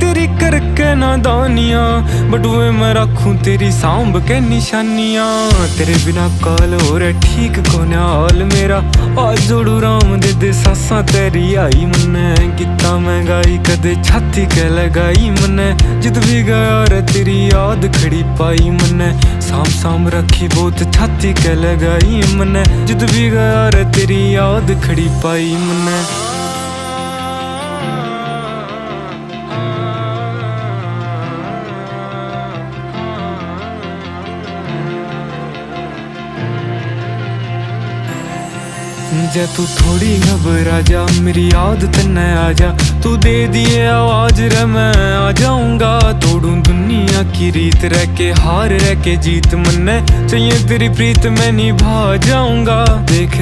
तेरी करके नादानियां, बट वे मैं रखूं तेरी सांभ के निशानियां। तेरे बिना काल हो रहा ठीक कोने हाल मेरा, आज जोड़ू राम दे सासा तेरी आई मन्ने। कितना महंगाई कदे छाती के लगाई मन्ने, जित भी गया रे तेरी याद खड़ी पाई मन्ने। साम साम रखी बहुत छाती के लगाई मन्ने, जित भी गया रे तेरी याद खड़ी पाई मन्ने। जा तू थोड़ी घबरा जा, मेरी याद तन्ने आ जा। तू दे दिए आवाज रे मैं आ जाऊंगा, तोड़ू दुनिया की रीत रह के हार रह के जीत मन्ने। चाहिए तेरी प्रीत मैं निभा जाऊंगा। देख